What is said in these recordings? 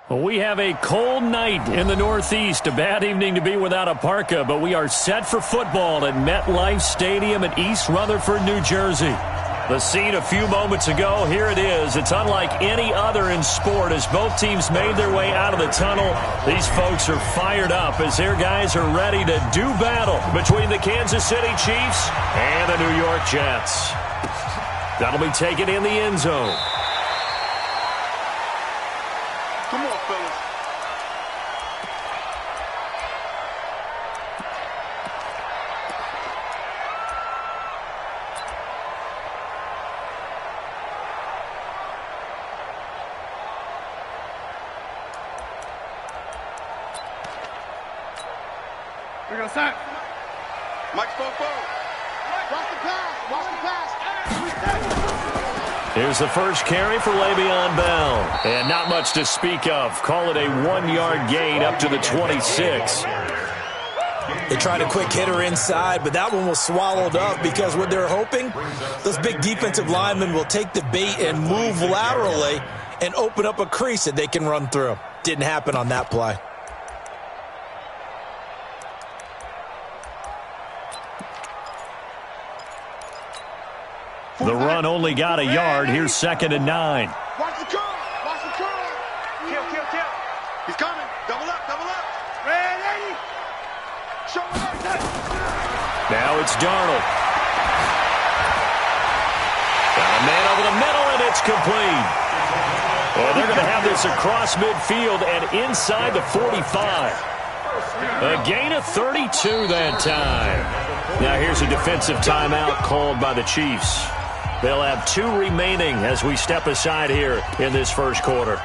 Well, we have a cold night in the Northeast. A bad evening to be without a parka, but we are set for football at MetLife Stadium in East Rutherford, New Jersey. The scene a few moments ago, here it is. It's unlike any other in sport as both teams made their way out of the tunnel. These folks are fired up as their guys are ready to do battle between the Kansas City Chiefs and the New York Jets. That'll be taken in the end zone. Come on, fellas. We're going to sack. Mike's going forward. Watch the pass. Watch the pass. Here's the first carry for Le'Veon Bell. And not much to speak of. Call it a 1-yard gain up to the 26. They tried a quick hitter inside, but that one was swallowed up because what they're hoping, those big defensive linemen will take the bait and move laterally and open up a crease that they can run through. Didn't happen on that play. The run only got a yard. Here's 2nd and 9. Watch the curl. Watch the curl. Kill. He's coming. Double up. Ready. Show him up. Now it's Darnold. Got a man over the middle, and it's complete. Well, they're going to have this across midfield and inside the 45. A gain of 32 that time. Now here's a defensive timeout called by the Chiefs. They'll have 2 remaining as we step aside here in this first quarter. Mike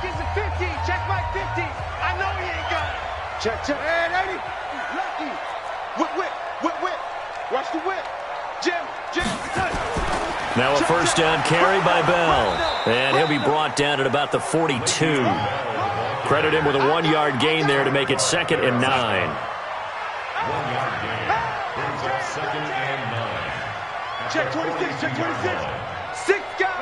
is a 50. Check Mike 50. I know he ain't got it. Check. Hey, lady. Lucky. Whip. Watch the whip. Jim. Now a first down carry by Bell. And he'll be brought down at about the 42. Credit him with a 1-yard gain there to make it 2nd and 9. 1-yard gain brings up 2nd and 9. Check 26. 6 guys.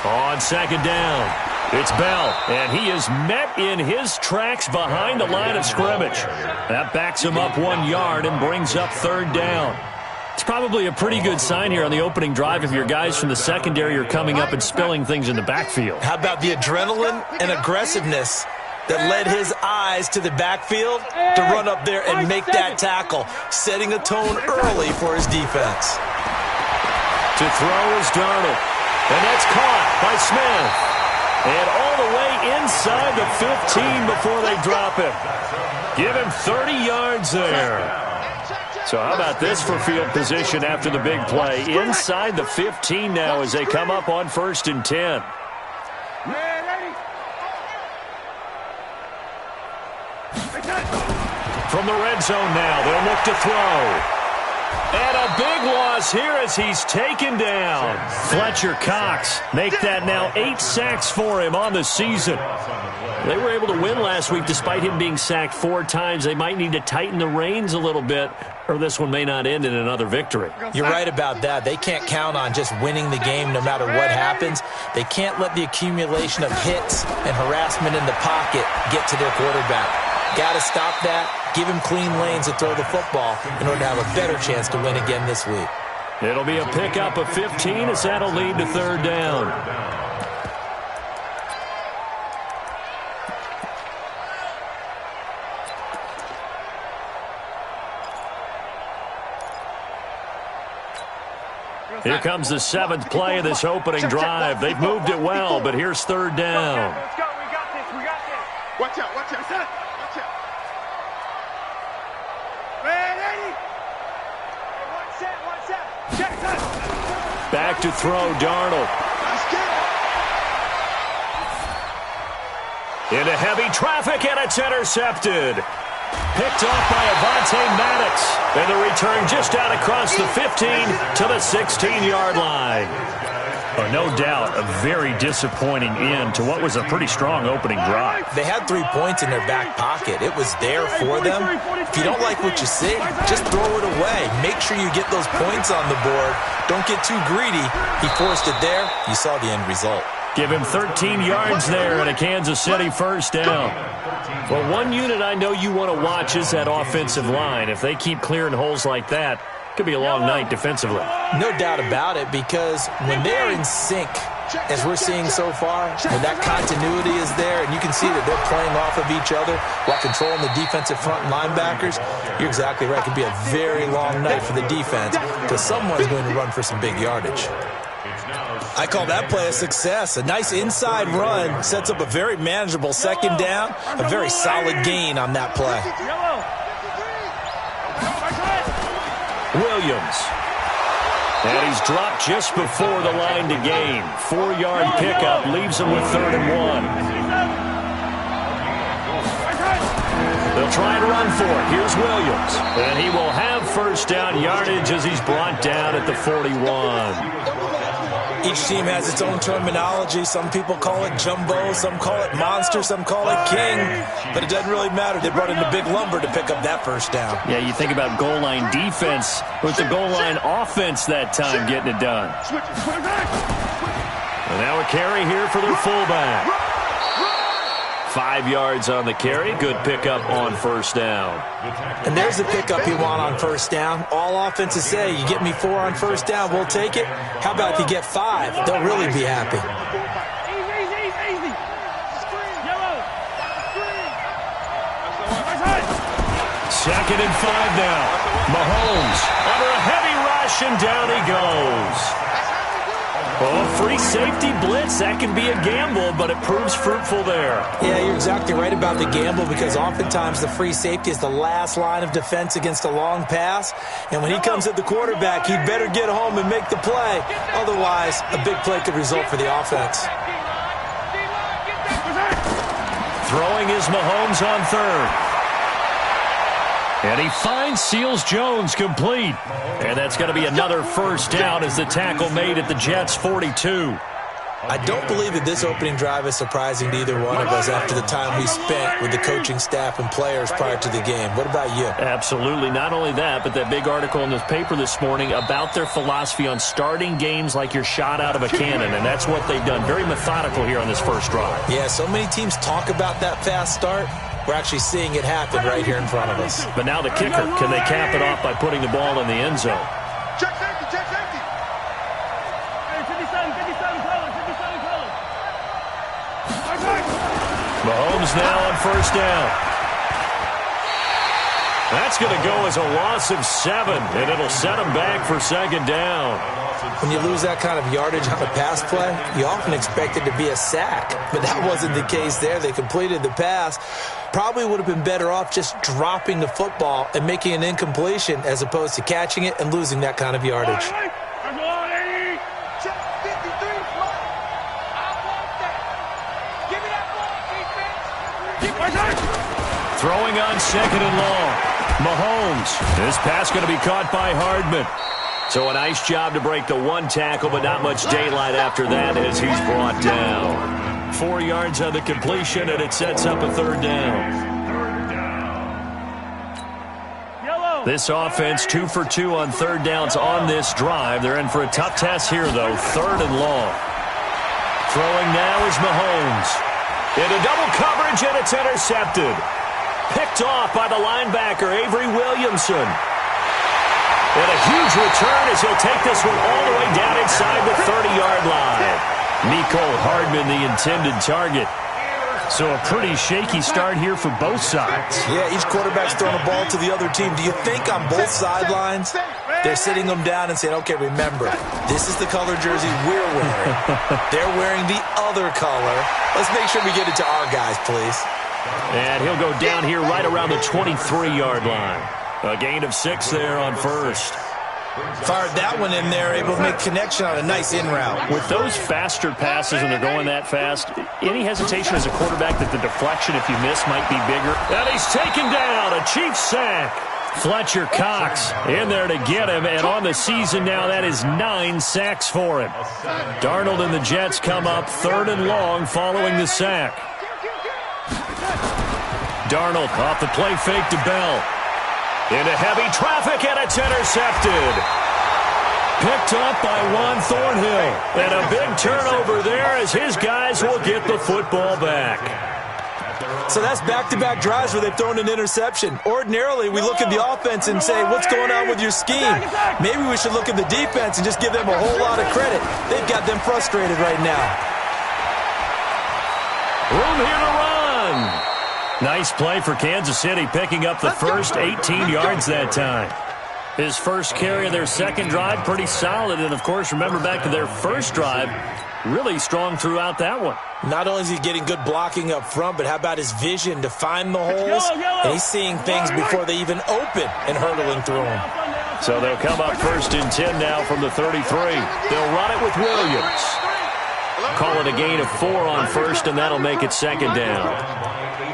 On 2nd down, it's Bell, and he is met in his tracks behind the line of scrimmage. That backs him up 1 yard and brings up 3rd down. It's probably a pretty good sign here on the opening drive if your guys from the secondary are coming up and spilling things in the backfield. How about the adrenaline and aggressiveness that led his eyes to the backfield to run up there and make that tackle, setting a tone early for his defense. To throw is Darnold, and that's caught by Smith. And all the way inside the 15 before they drop him. Give him 30 yards there. So how about this for field position after the big play? Inside the 15 now as they come up on 1st and 10. From the red zone now, they'll look to throw. And a big loss here as he's taken down. Fletcher Cox make that now 8 sacks for him on the season. They were able to win last week despite him being sacked 4 times. They might need to tighten the reins a little bit, or this one may not end in another victory. You're right about that. They can't count on just winning the game no matter what happens. They can't let the accumulation of hits and harassment in the pocket get to their quarterback. Got to stop that. Give him clean lanes to throw the football in order to have a better chance to win again this week. It'll be a pickup of 15 as that'll lead to 3rd down. Here comes the 7th play of this opening drive. They've moved it well, but here's 3rd down. Let's go. We got this. Watch out. Ready. One set. Check. Back to throw, Darnold. Into heavy traffic, and it's intercepted. Picked off by Avonte Maddox. And the return just out across the 15 to the 16-yard line. Oh, no doubt, a very disappointing end to what was a pretty strong opening drive. They had 3 points in their back pocket. It was there for them. If you don't like what you see, just throw it away. Make sure you get those points on the board. Don't get too greedy. He forced it there. You saw the end result. Give him 13 yards there and a Kansas City first down. Well, one unit I know you want to watch is that offensive line. If they keep clearing holes like that, could be a long night defensively. No doubt about it, because when they are in sync, as we're seeing so far, when that continuity is there and you can see that they're playing off of each other while controlling the defensive front linebackers, you're exactly right. It could be a very long night for the defense because someone's going to run for some big yardage. I call that play a success. A nice inside run sets up a very manageable second down, a very solid gain on that play. Williams. And he's dropped just before the line to gain. 4-yard pickup leaves him with 3rd and 1. They'll try and run for it. Here's Williams. And he will have first down yardage as he's brought down at the 41. Each team has its own terminology. Some people call it jumbo, some call it monster, some call it king. But it doesn't really matter. They brought in the big lumber to pick up that first down. Yeah, you think about goal line defense with the goal line offense that time getting it done. And now a carry here for their fullback. 5 yards on the carry. Good pickup on first down. And there's the pickup you want on first down. All offenses say, you get me 4 on first down, we'll take it. How about if you get 5? They'll really be happy. Easy. Yellow. 2nd and 5 now. Mahomes under a heavy rush, and down he goes. Oh, free safety blitz. That can be a gamble, but it proves fruitful there. Yeah, you're exactly right about the gamble, because oftentimes the free safety is the last line of defense against a long pass. And when he comes at the quarterback, he'd better get home and make the play. Otherwise, a big play could result for the offense. Throwing is Mahomes on 3rd. And he finds Seals-Jones complete. And that's going to be another first down as the tackle made at the Jets' 42. I don't believe that this opening drive is surprising to either one of us after the time we spent with the coaching staff and players prior to the game. What about you? Absolutely. Not only that, but that big article in the paper this morning about their philosophy on starting games like you're shot out of a cannon, and that's what they've done. Very methodical here on this first drive. Yeah, so many teams talk about that fast start. We're actually seeing it happen right here in front of us. But now the kicker, can they cap it off by putting the ball in the end zone? Check safety. 57 colors. Mahomes now on first down. That's going to go as a loss of 7, and it'll set him back for 2nd down. When you lose that kind of yardage on a pass play, you often expect it to be a sack. But that wasn't the case there. They completed the pass. Probably would have been better off just dropping the football and making an incompletion as opposed to catching it and losing that kind of yardage. Throwing on 2nd and long. Mahomes. This pass going to be caught by Hardman. So a nice job to break the 1 tackle, but not much daylight after that as he's brought down. 4 yards on the completion, and it sets up a 3rd down. This offense 2 for 2 on 3rd downs on this drive. They're in for a tough test here, though. 3rd and long. Throwing now is Mahomes. Into double coverage, and it's intercepted. Picked off by the linebacker, Avery Williamson. And a huge return as he'll take this one all the way down inside the 30-yard line. Mecole Hardman, the intended target. So a pretty shaky start here for both sides. Yeah, each quarterback's throwing a ball to the other team. Do you think on both sidelines they're sitting them down and saying, okay, remember, this is the color jersey we're wearing. They're wearing the other color. Let's make sure we get it to our guys, please. And he'll go down here right around the 23-yard line. A gain of 6 there on first. Fired that one in there, able to make connection on a nice in route. With those faster passes and they're going that fast, any hesitation as a quarterback that the deflection, if you miss, might be bigger? And he's taken down, a Chiefs sack. Fletcher Cox in there to get him, and on the season now, that is 9 sacks for him. Darnold and the Jets come up 3rd and long following the sack. Darnold off the play fake to Bell. Into heavy traffic, and it's intercepted. Picked up by Juan Thornhill. And a big turnover there as his guys will get the football back. So that's back-to-back drives where they've thrown an interception. Ordinarily, we look at the offense and say, what's going on with your scheme? Maybe we should look at the defense and just give them a whole lot of credit. They've got them frustrated right now. Room here to run. Nice play for Kansas City, picking up the first 18 yards that time. His first carry of their second drive, pretty solid. And, of course, remember back to their first drive, really strong throughout that one. Not only is he getting good blocking up front, but how about his vision to find the holes? And he's seeing things before they even open and hurdling through them. So they'll come up 1st and 10 now from the 33. They'll run it with Williams. Call it a gain of 4 on 1st, and that'll make it 2nd down.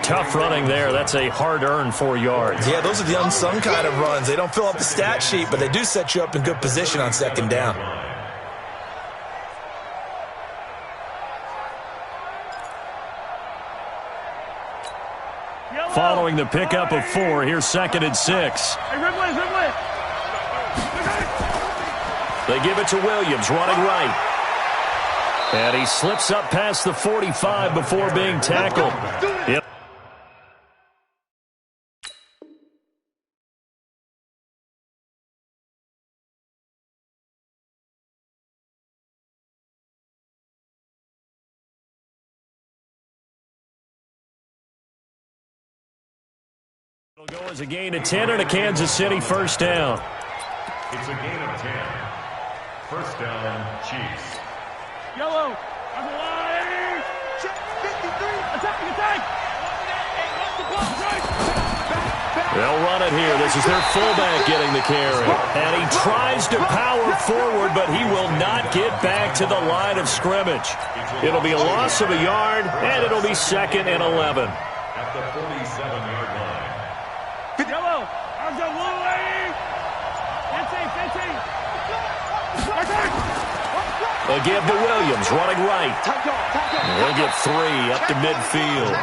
Tough running there. That's a hard-earned 4 yards. Yeah, those are the unsung kind of runs. They don't fill up the stat sheet, but they do set you up in good position on 2nd down. Following the pickup of 4, here's 2nd and 6. They give it to Williams, running right. And he slips up past the 45 before being tackled. Yep. It'll go as a gain of 10 and a Kansas City 1st down. It's a gain of 10. 1st down, Chiefs. Yellow. On the line. Check 53. Attack. They'll run it here. This is their fullback getting the carry. And he tries to power forward, but he will not get back to the line of scrimmage. It'll be a loss of a yard, and it'll be 2nd and 11. At the 47-yard line. Yellow. On the line. 15. They'll give to Williams, running right. He'll get 3 up to midfield.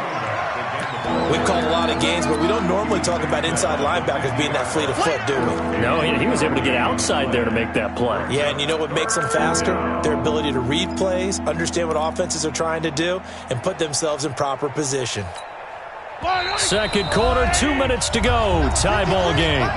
We've called a lot of games, but we don't normally talk about inside linebackers being that fleet of foot, do we? No, he was able to get outside there to make that play. Yeah, and you know what makes them faster? Their ability to read plays, understand what offenses are trying to do, and put themselves in proper position. 2nd quarter, 2 minutes to go. Tie ball game.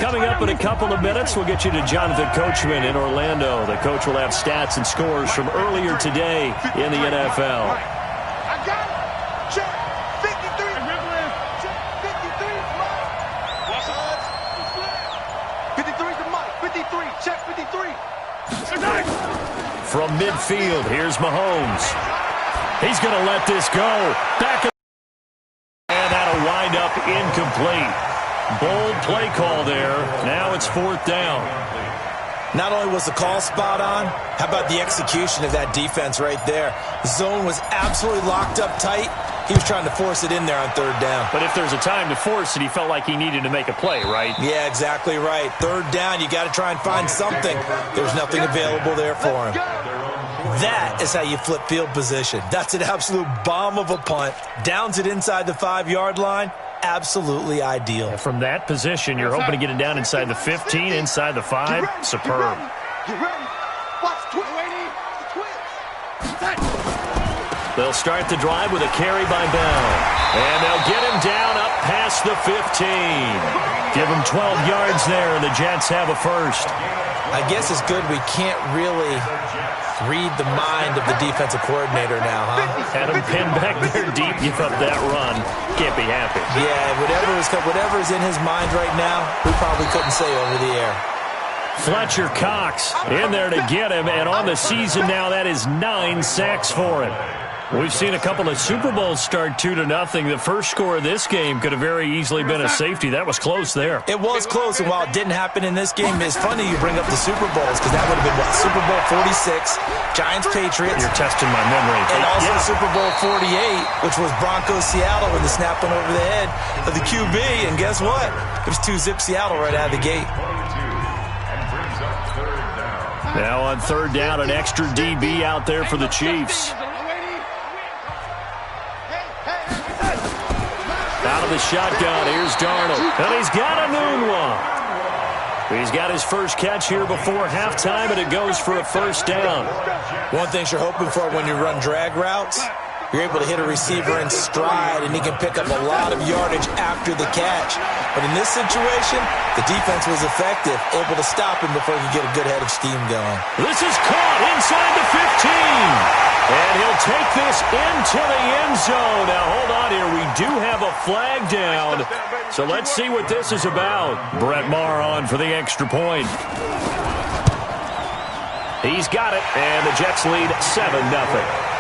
Coming up in a couple of minutes, we'll get you to Jonathan Coachman in Orlando. The coach will have stats and scores from earlier today in the NFL. I got it. Check 53. Check 53. 53 to Mike. 53. Check 53. From midfield, here's Mahomes. He's going to let this go. Back and that'll wind up incomplete. Bold play call there. Now it's 4th down. Not only was the call spot on, how about the execution of that defense right there? The zone was absolutely locked up tight. He was trying to force it in there on 3rd down. But if there's a time to force it, he felt like he needed to make a play, right? Yeah, exactly right. 3rd down, you got to try and find something. There's nothing available there for him. That is how you flip field position. That's an absolute bomb of a punt. Downs it inside the 5-yard line. Absolutely ideal. And from that position, you're hoping to get it down inside the 15, inside the 5. Superb. Get ready. Watch twist. They'll start the drive with a carry by Bell. And they'll get him down up past the 15. Give him 12 yards there, and the Jets have a first. I guess it's good we can't really read the mind of the defensive coordinator now, huh? Had him pinned back there deep, give up that run. Can't be happy. Yeah, whatever is in his mind right now, we probably couldn't say over the air. Fletcher Cox in there to get him, and on the season now, that is 9 sacks for him. We've seen a couple of Super Bowls start 2-0. The first score of this game could have very easily been a safety. That was close there. It was close, and while it didn't happen in this game, it's funny you bring up the Super Bowls because that would have been, what, Super Bowl 46, Giants-Patriots. You're testing my memory. And also Super Bowl 48, which was Broncos-Seattle when the snap went over the head of the QB. And guess what? It was 2-zip Seattle right out of the gate. Now on third down, an extra DB out there for the Chiefs. Out of the shotgun, here's Darnold. And he's got a noon one. He's got his first catch here before halftime, and it goes for a first down. One thing you're hoping for when you run drag routes, you're able to hit a receiver in stride, and he can pick up a lot of yardage after the catch. But in this situation, the defense was effective, able to stop him before he could get a good head of steam going. This is caught inside the 15. And he'll take this into the end zone. Now, hold on here. We do have a flag down. So let's see what this is about. Brett Maher on for the extra point. He's got it, and the Jets lead 7-0.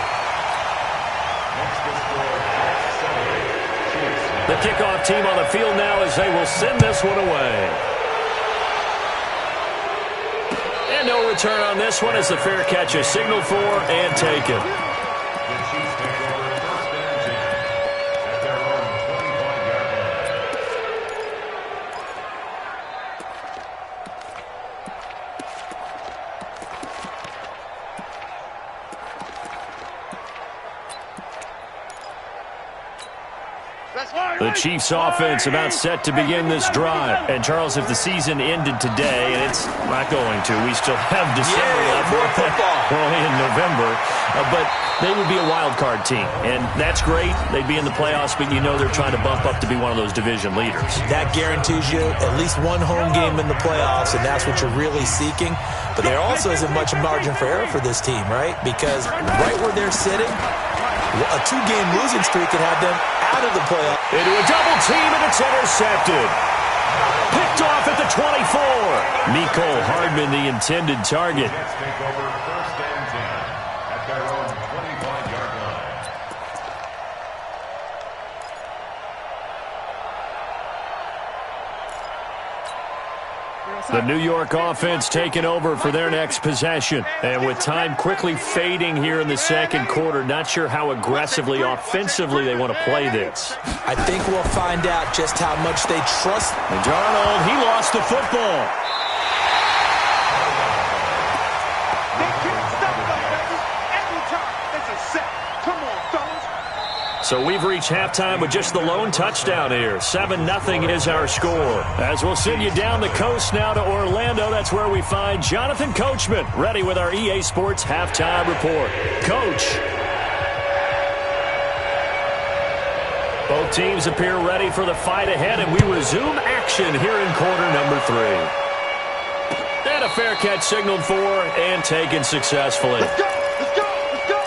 The kickoff team on the field now as they will send this one away. And no return on this one as the fair catch is signaled for and taken. The Chiefs offense about set to begin this drive. And, Charles, if the season ended today, and it's not going to, we still have December left. We're only in November. But they would be a wild card team. And that's great. They'd be in the playoffs, but you know they're trying to bump up to be one of those division leaders. That guarantees you at least one home game in the playoffs, and that's what you're really seeking. But there also isn't much margin for error for this team, right? Because right where they're sitting, a 2-game losing streak could have them out of the playoff. Into a double team, and it's intercepted. Picked off at the 24. Mecole Hardman, the intended target. Take over first and 10 at their own 25-yard line. The New York offense taking over for their next possession. And with time quickly fading here in the second quarter, not sure how aggressively, offensively they want to play this. I think we'll find out just how much they trust. And Darnold, he lost the football. They can't stop them, baby. Every time, it's a set. Come on, fellas. So we've reached halftime with just the lone touchdown here. 7-0 is our score. As we'll send you down the coast now to Orlando, that's where we find Jonathan Coachman, ready with our EA Sports halftime report. Coach. Both teams appear ready for the fight ahead, and we resume action here in quarter number 3. And a fair catch signaled for and taken successfully. Let's go, let's go, let's go.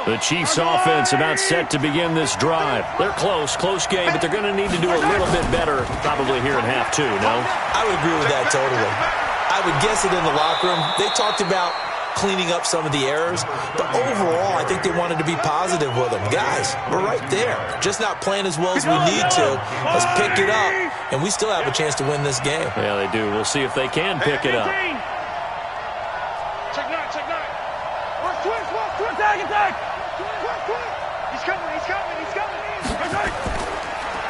The Chiefs offense about set to begin this drive. They're close game, but they're going to need to do a little bit better probably here in half 2, no? I would agree with that totally. I would guess it in the locker room. They talked about cleaning up some of the errors, but overall, I think they wanted to be positive with them. Guys, we're right there. Just not playing as well as we need to. Let's pick it up, and we still have a chance to win this game. Yeah, they do. We'll see if they can pick it up. Check 9, check 9. Watch twist, attack. He's coming.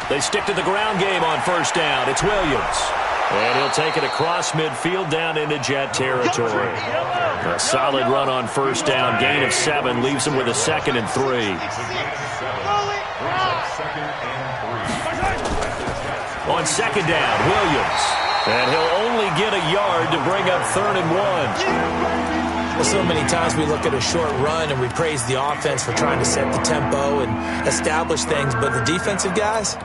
They stick to the ground game on first down. It's Williams. And he'll take it across midfield down into Jet territory. A solid run on first down. Gain of 7 leaves him with a 2nd and 3. On second down, Williams. And he'll only get a yard to bring up 3rd and 1. Well, so many times we look at a short run and we praise the offense for trying to set the tempo and establish things, but the defensive guys,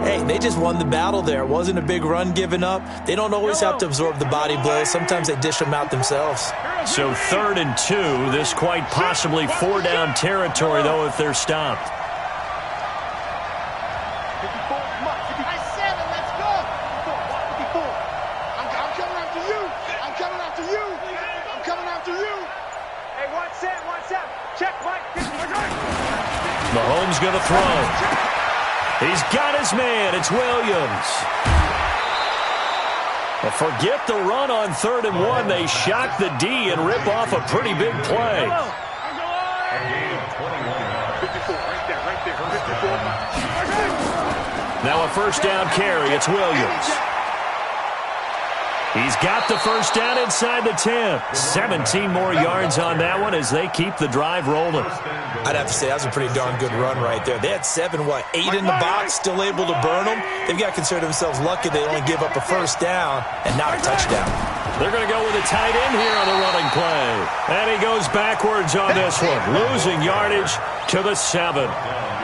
hey, they just won the battle there. It wasn't a big run given up. They don't always have to absorb the body blows. Sometimes they dish them out themselves. So 3rd and 2, this quite possibly 4-down territory, though, if they're stopped. Mahomes going to throw. He's got his man. It's Williams. Well, forget the run on 3rd and 1. They shock the D and rip off a pretty big play. Now a first down carry. It's Williams. He's got the first down inside the 10. 17 more yards on that one as they keep the drive rolling. I'd have to say that was a pretty darn good run right there. They had 8 in the box, still able to burn them. They've got to consider themselves lucky they only give up a first down and not a touchdown. They're going to go with a tight end here on the running play. And he goes backwards on this one, losing yardage to the 7.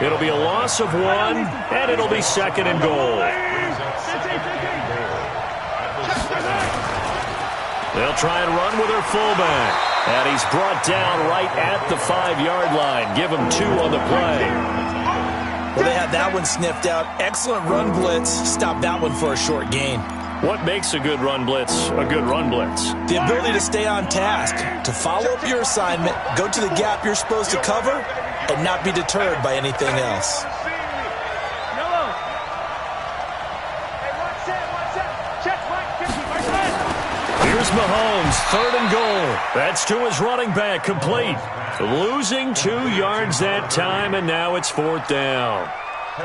It'll be a loss of 1, and it'll be 2nd and goal. They'll try and run with their fullback. And he's brought down right at the 5-yard line. Give him 2 on the play. Well, they had that one sniffed out. Excellent run blitz. Stop that one for a short gain. What makes a good run blitz a good run blitz? The ability to stay on task, to follow up your assignment, go to the gap you're supposed to cover, and not be deterred by anything else. Here's Mahomes, 3rd and goal. That's to his running back, complete. Losing 2 yards that time, and now it's 4th down.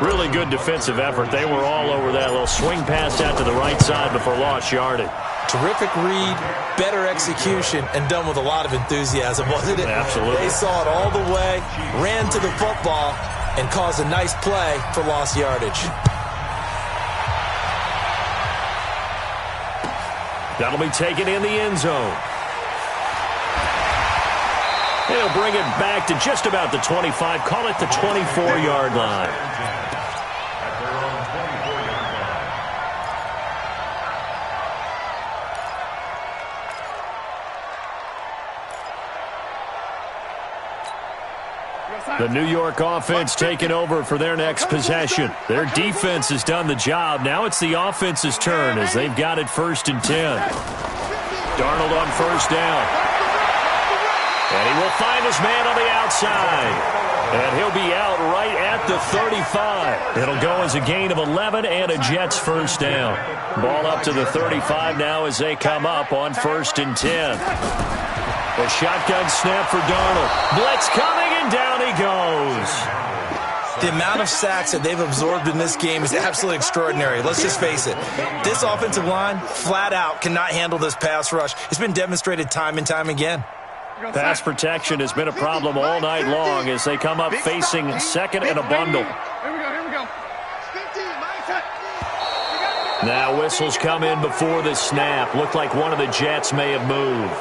Really good defensive effort. They were all over that little swing pass out to the right side before lost yardage. Terrific read, better execution, and done with a lot of enthusiasm, wasn't it? Absolutely. They saw it all the way, ran to the football, and caused a nice play for lost yardage. That'll be taken in the end zone. He'll bring it back to just about the 25. Call it the 24-yard line. The New York offense taking over for their next possession. Their defense has done the job. Now it's the offense's turn as they've got it 1st and 10. Darnold on 1st down. And he will find his man on the outside. And he'll be out right at the 35. It'll go as a gain of 11 and a Jets 1st down. Ball up to the 35 now as they come up on 1st and 10. A shotgun snap for Darnold. Blitz coming, and down he goes. The amount of sacks that they've absorbed in this game is absolutely extraordinary. Let's just face it. This offensive line, flat out, cannot handle this pass rush. It's been demonstrated time and time again. Pass protection has been a problem all night long as they come up facing 2nd and a bundle. Here we go. Now whistles come in before the snap. Looked like one of the Jets may have moved.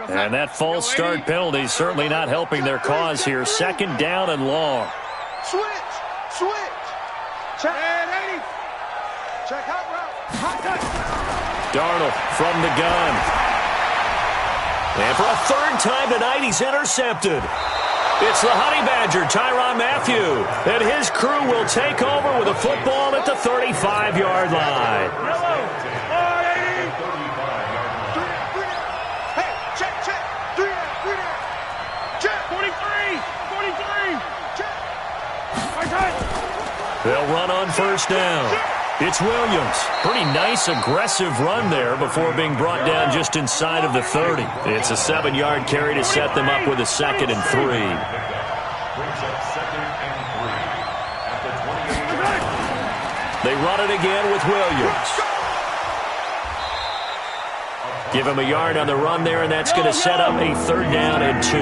And that false start penalty is certainly not helping their cause here. 2nd down and long. Switch. Check. Check hot route. Darnold from the gun. And for a 3rd time tonight, he's intercepted. It's the Honey Badger, Tyrann Mathieu. And his crew will take over with a football at the 35-yard line. They'll run on 1st down. It's Williams. Pretty nice, aggressive run there before being brought down just inside of the 30. It's a 7-yard carry to set them up with a 2nd and 3. They run it again with Williams. Give him a yard on the run there, and that's going to set up a 3rd down and 2.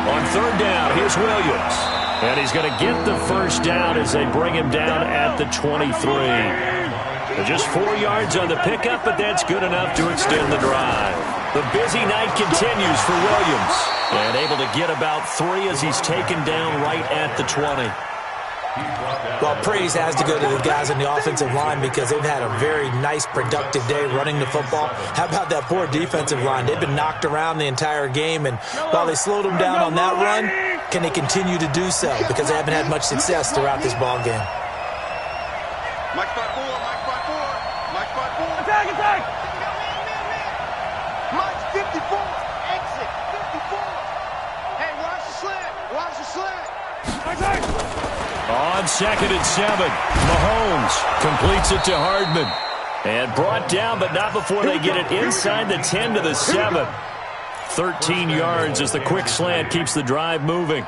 On 3rd down, here's Williams. And he's going to get the 1st down as they bring him down at the 23. Just 4 yards on the pickup, but that's good enough to extend the drive. The busy night continues for Williams. And able to get about 3 as he's taken down right at the 20. Well, praise has to go to the guys on the offensive line because they've had a very nice, productive day running the football. How about that poor defensive line? They've been knocked around the entire game, and while they slowed them down on that run, Can they continue to do so? Because they haven't had much success throughout this ball game. Mike 5-4, Mike 5-4, Mike 5-4. Attack, attack! Mike 54, exit, 54. Hey, watch the slant, watch the slant. Attack! On 2nd and 7, Mahomes completes it to Hardman. And brought down, but not before they get it inside the 10 to the 7. 13 yards as the quick slant keeps the drive moving.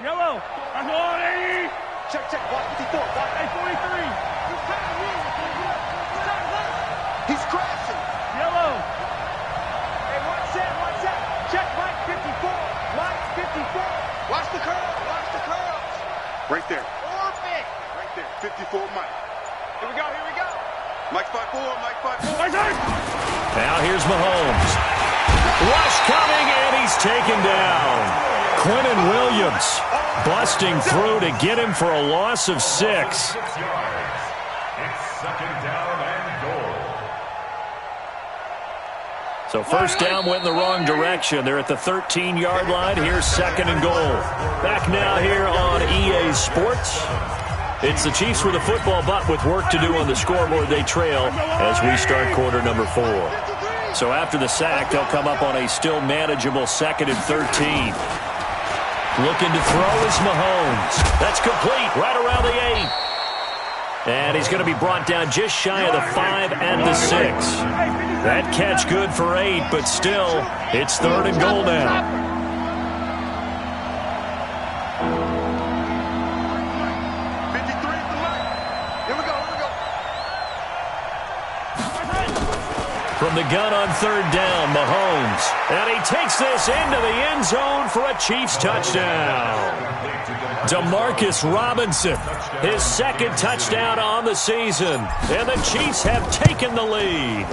Yellow, I'm on 80. Check, check, watch 54, watch 43. He's crashing. Yellow. Hey, watch that. Check Mike 54, Mike 54. Watch the curls. Right there. Orbit. Right there. 54 Mike. Here we go. Mike 5-4, Mike 5-4. Now here's Mahomes. Rush coming, and he's taken down. Quinnen Williams busting through to get him for a loss of 6. 6 yards. It's 2nd down and goal. So first down went in the wrong direction. They're at the 13-yard line. Here's 2nd and goal. Back now here on EA Sports. It's the Chiefs with a football, but with work to do on the scoreboard, they trail as we start quarter number 4. So after the sack, they'll come up on a still manageable 2nd and 13. Looking to throw is Mahomes. That's complete right around the 8. And he's going to be brought down just shy of the 5 and the 6. That catch good for 8, but still, it's 3rd and goal now. From the gun on 3rd down, Mahomes. And he takes this into the end zone for a Chiefs touchdown. Demarcus Robinson, his 2nd touchdown on the season. And the Chiefs have taken the lead.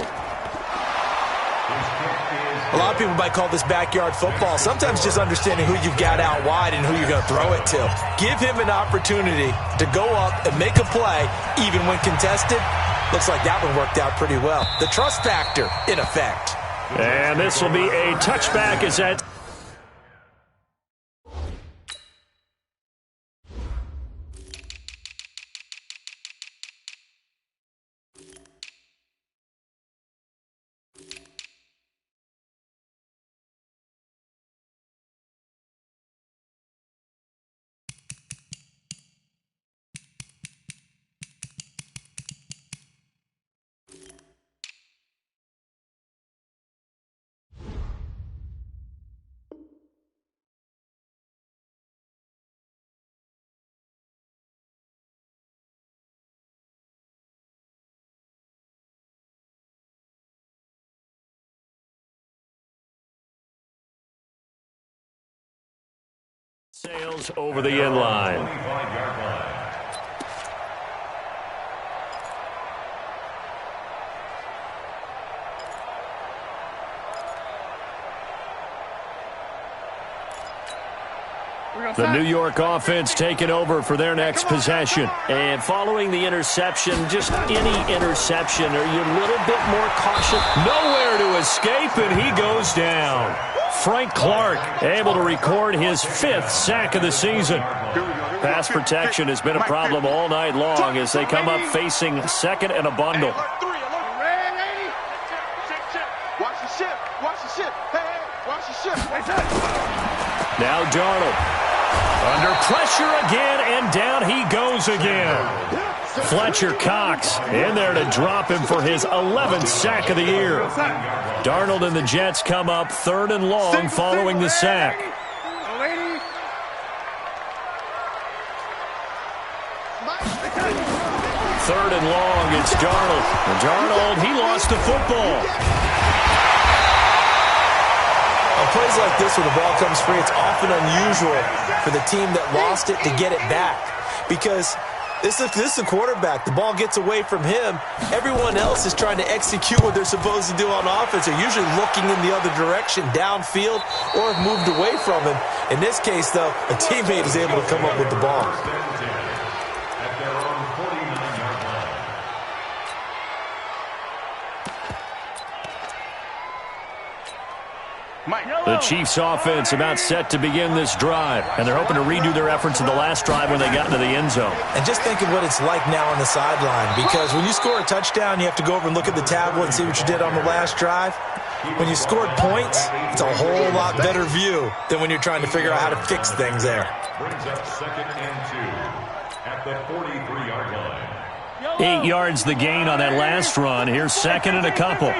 A lot of people might call this backyard football. Sometimes just understanding who you've got out wide and who you're going to throw it to. Give him an opportunity to go up and make a play, even when contested. Looks like that one worked out pretty well. The trust factor in effect. And this will be a touchback as that. Sails over the end line. The New York offense taking over for their next possession. And following the interception, just any interception, are you a little bit more cautious? Nowhere to escape, and he goes down. Frank Clark able to record his 5th sack of the season. Pass protection has been a problem all night long as they come up facing 2nd and a bundle. Watch the ship. Watch the ship. Hey, watch the ship. Now Darnold. Under pressure again, and down he goes again. Fletcher Cox in there to drop him for his 11th sack of the year. Darnold and the Jets come up 3rd and long following the sack. 3rd and long, it's Darnold. And Darnold, he lost the football. On plays like this, when the ball comes free, it's often unusual for the team that lost it to get it back. Because this is the quarterback. The ball gets away from him. Everyone else is trying to execute what they're supposed to do on offense. They're usually looking in the other direction, downfield, or have moved away from him. In this case, though, a teammate is able to come up with the ball. The Chiefs offense about set to begin this drive, and they're hoping to redo their efforts in the last drive when they got into the end zone. And just think of what it's like now on the sideline, because when you score a touchdown, you have to go over and look at the tablet and see what you did on the last drive. When you scored points, it's a whole lot better view than when you're trying to figure out how to fix things there. Brings up 2nd and 2 at the 43-yard line. 8 yards the gain on that last run. Here's 2nd and a couple.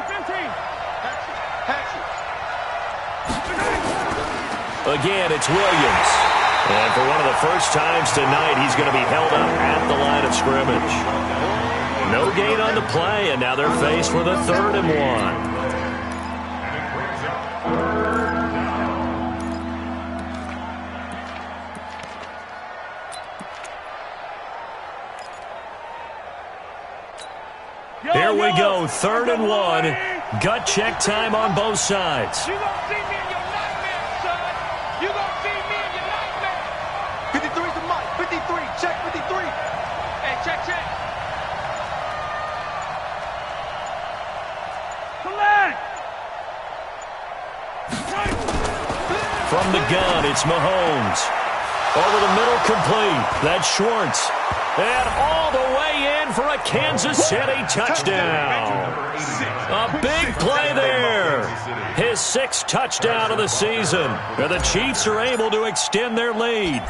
Again, it's Williams. And for one of the first times tonight, he's going to be held up at the line of scrimmage. No gain on the play, and now they're faced with a 3rd and 1. Here we go, 3rd and 1. Gut check time on both sides. You gonna see me in your nightmare, son. You gonna see me in your nightmare. 53's the mic. 53. Check 53. Hey, check. Collect. From the gun, it's Mahomes. Over the middle, complete. That's Schwartz. And all the way in for a Kansas City touchdown. A big play there. His 6th touchdown of the season. And the Chiefs are able to extend their lead.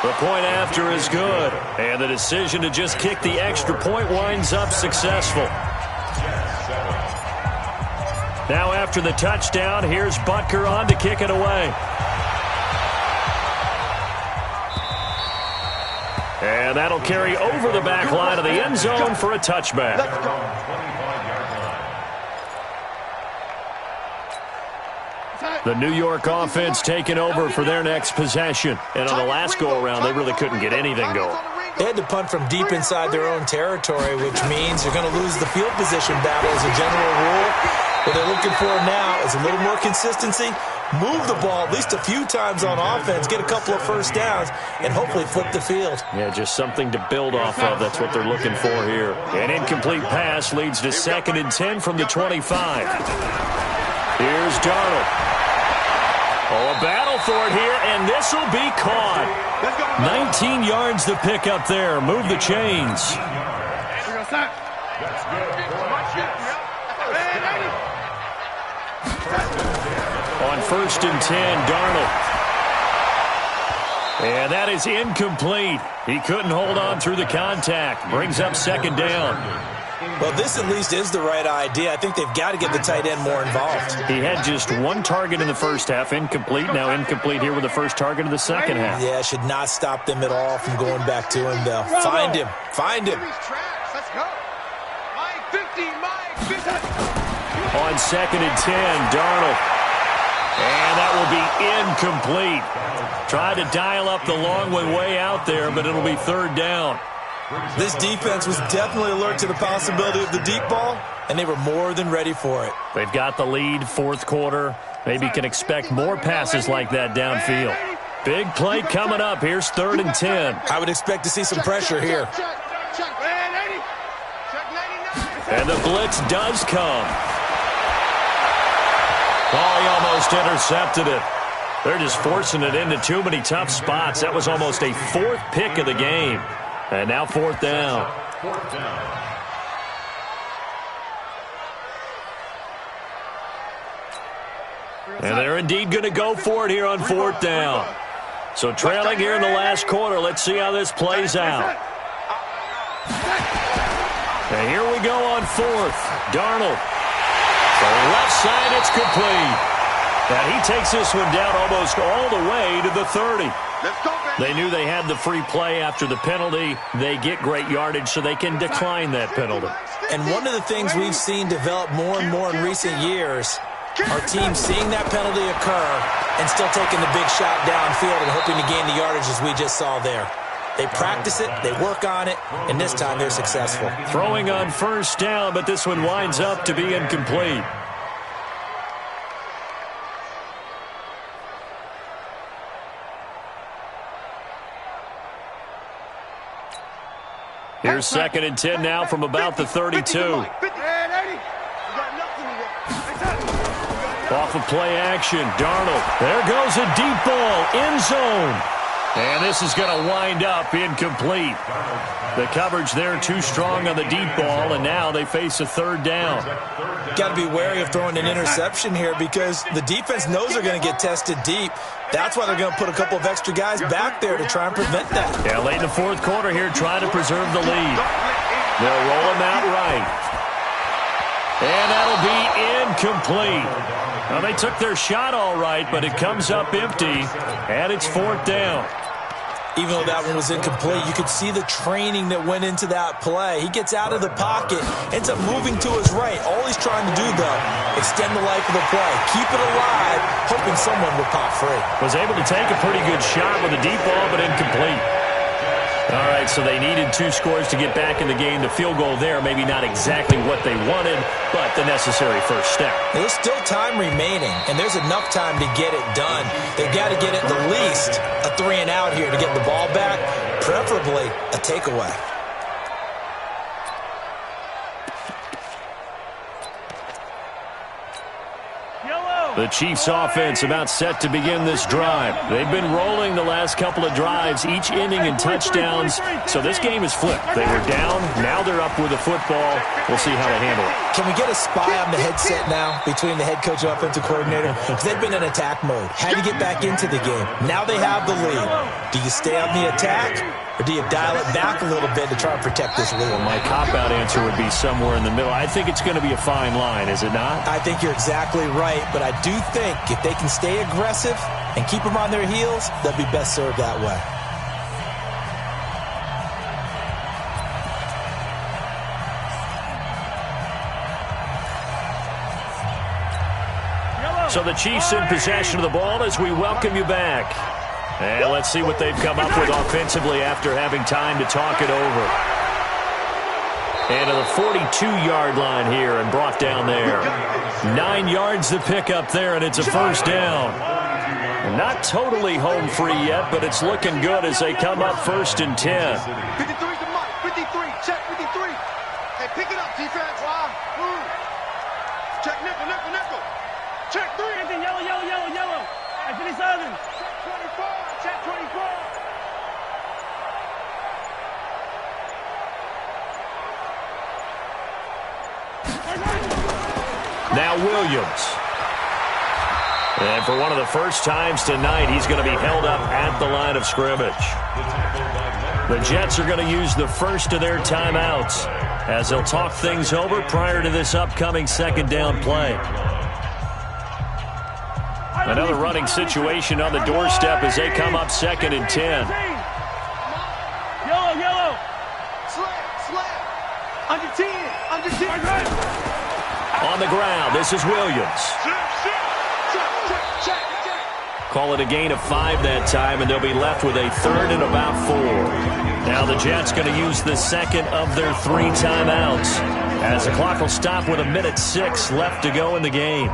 The point after is good. And the decision to just kick the extra point winds up successful. Now after the touchdown, here's Butker on to kick it away. And that'll carry over the back line of the end zone for a touchback. The New York offense taking over for their next possession. And on the last go-around, they really couldn't get anything going. They had to punt from deep inside their own territory, which means you're going to lose the field position battle as a general rule. What they're looking for now is a little more consistency, move the ball at least a few times on offense, get a couple of first downs, and hopefully flip the field. Yeah, just something to build off of. That's what they're looking for here. An incomplete pass leads to 2nd and 10 from the 25. Here's Darnold. Oh, a battle for it here, and this will be caught. 19 yards to pick up there. Move the chains. On 1st and 10, Darnold. And that is incomplete. He couldn't hold on through the contact. Brings up 2nd down. Well, this at least is the right idea. I think they've got to get the tight end more involved. He had just 1 target in the first half, incomplete. Now incomplete here with the first target of the second half. Yeah, should not stop them at all from going back to him, though. Find him. Find him. Let's go. Mike 50, Mike 50. On 2nd and 10, Darnold. And that will be incomplete. Tried to dial up the long one way out there, but it'll be 3rd down. This defense was definitely alert to the possibility of the deep ball, and they were more than ready for it. They've got the lead, 4th quarter. Maybe can expect more passes like that downfield. Big play coming up. Here's 3rd and 10. I would expect to see some pressure here. And the blitz does come. Oh, he almost intercepted it. They're just forcing it into too many tough spots. That was almost a 4th pick of the game. And now 4th down. And they're indeed going to go for it here on 4th down. So trailing here in the last quarter. Let's see how this plays out. And here we go on 4th. Darnold. The left side, it's complete. And he takes this one down almost all the way to the 30. They knew they had the free play after the penalty. They get great yardage, so they can decline that penalty. And one of the things we've seen develop more and more in recent years are teams seeing that penalty occur and still taking the big shot downfield and hoping to gain the yardage as we just saw there. They practice it, they work on it, and this time they're successful. Throwing on 1st down, but this one winds up to be incomplete. Here's 2nd and 10 now from about the 32. Off of play action, Darnold. There goes a deep ball, end zone. And this is going to wind up incomplete. The coverage there too strong on the deep ball, and now they face a third down. Got to be wary of throwing an interception here because the defense knows they're going to get tested deep. That's why they're going to put a couple of extra guys back there to try and prevent that. Yeah, late in the fourth quarter here, trying to preserve the lead. They'll roll him out right. And that'll be incomplete. Now, they took their shot all right, but it comes up empty, and it's fourth down. Even though that one was incomplete, you could see the training that went into that play. He gets out of the pocket, ends up moving to his right. All he's trying to do, though, extend the life of the play, keep it alive, hoping someone would pop free. Was able to take a pretty good shot with a deep ball, but incomplete. All right, so they needed 2 scores to get back in the game. The field goal there, maybe not exactly what they wanted, but the necessary first step. There's still time remaining, and there's enough time to get it done. They've got to get at the least a 3-and-out here to get the ball back, preferably a takeaway. The Chiefs offense about set to begin this drive. They've been rolling the last couple of drives, each ending in touchdowns. So this game is flipped. They were down, now they're up with the football. We'll see how they handle it. Can we get a spy on the headset now between the head coach and offensive coordinator? Because they've been in attack mode. Had to get back into the game. Now they have the lead. Do you stay on the attack, or do you dial it back a little bit to try and protect this lead? Well, my cop-out answer would be somewhere in the middle. I think it's going to be a fine line, is it not? I think you're exactly right, but I do think if they can stay aggressive and keep them on their heels, they'll be best served that way. So the Chiefs in possession of the ball as we welcome you back. And let's see what they've come up with offensively after having time to talk it over. And to the 42-yard line here and brought down there. 9 yards to pick up there, and it's a first down. Not totally home free yet, but it's looking good as they come up 1st and 10. 53's the mark. 53. Check 53. Hey, pick it up, defense. Move. Check nickel, nickel, nickel. Check 3. Yellow, yellow, yellow, yellow. Hey, 57. Check 24. Check 24. Now Williams. And for one of the first times tonight, he's going to be held up at the line of scrimmage. The Jets are going to use the first of their timeouts as they'll talk things over prior to this upcoming second down play. Another running situation on the doorstep as they come up 2nd and 10. Yellow, yellow. Slam. Under 10. Under 10. On the ground, this is Williams. Call it a gain of 5 that time, and they'll be left with a 3rd and about 4. Now the Jets going to use the second of their 3 timeouts as the clock will stop with 1:06 left to go in the game.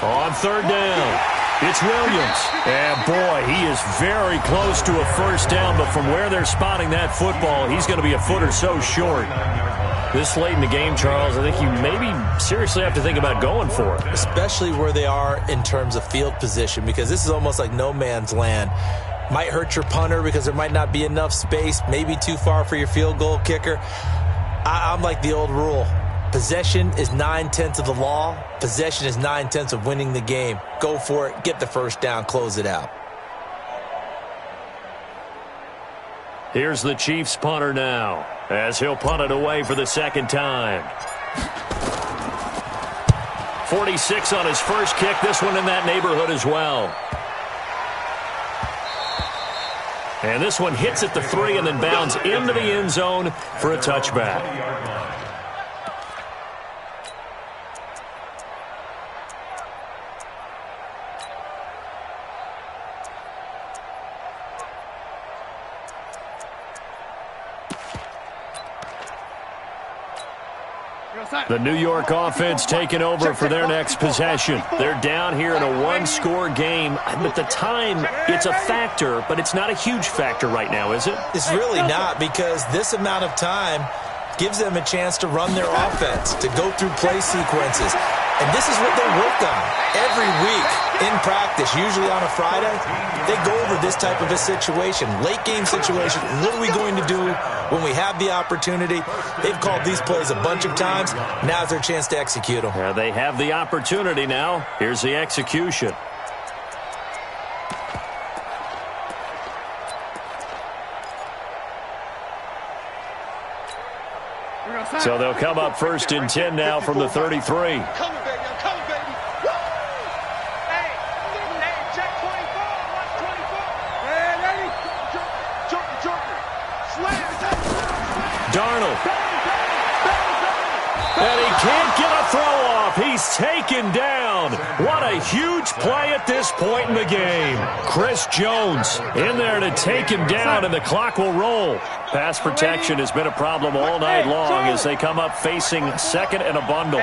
On 3rd down, it's Williams. And boy, he is very close to a first down, but from where they're spotting that football, he's going to be a foot or so short. This late in the game, Charles, I think you maybe seriously have to think about going for it. Especially where they are in terms of field position, because this is almost like no man's land. Might hurt your punter because there might not be enough space, maybe too far for your field goal kicker. I'm like the old rule. Possession is 9/10 of the law. Possession is 9/10 of winning the game. Go for it. Get the first down. Close it out. Here's the Chiefs punter now as he'll punt it away for the second time. 46 on his first kick. This one in that neighborhood as well. And this one hits at the 3 and then bounds into the end zone for a touchback. The New York offense taking over for their next possession. They're down here in a one-score game. At the time, it's a factor, but it's not a huge factor right now, is it? It's really not, because this amount of time gives them a chance to run their offense, to go through play sequences. And this is what they work on every week in practice, usually on a Friday. They go over this type of a situation, late game situation. What are we going to do when we have the opportunity? They've called these plays a bunch of times. Now's their chance to execute them. Yeah, they have the opportunity now. Here's the execution. So they'll come up 1st and 10 now from the 33. I'm coming, baby. I'm coming, baby. Woo! Hey, check 24. Watch 24. Hey, Joker. Slam. Darnold. And he can't get a throw off. He's taken down. What a huge play at this point in the game. Chris Jones in there to take him down, and the clock will roll. Pass protection has been a problem all night long as they come up facing second and a bundle.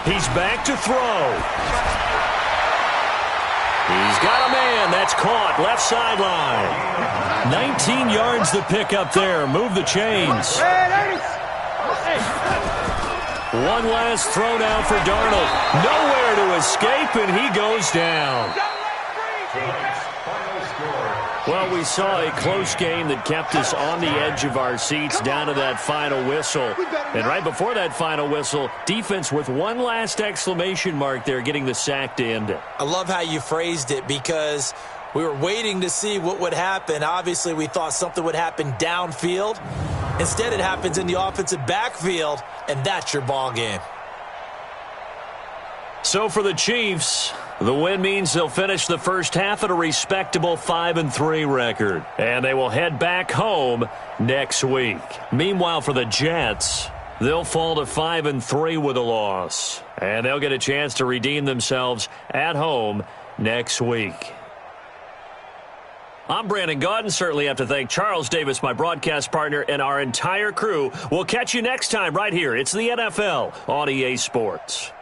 He's back to throw. He's got a man. That's caught. Left sideline. 19 yards to pick up there. Move the chains. One last throw now for Darnold. Nowhere to escape, and he goes down. Well, we saw a close game that kept us on the edge of our seats down to that final whistle. And right before that final whistle, defense with one last exclamation mark there, getting the sack to end it. I love how you phrased it, because we were waiting to see what would happen. Obviously, we thought something would happen downfield. Instead, it happens in the offensive backfield, and that's your ball game. So for the Chiefs, the win means they'll finish the first half at a respectable 5-3 record. And they will head back home next week. Meanwhile, for the Jets, they'll fall to 5-3 with a loss. And they'll get a chance to redeem themselves at home next week. I'm Brandon Gaudin. Certainly have to thank Charles Davis, my broadcast partner, and our entire crew. We'll catch you next time right here. It's the NFL on EA Sports.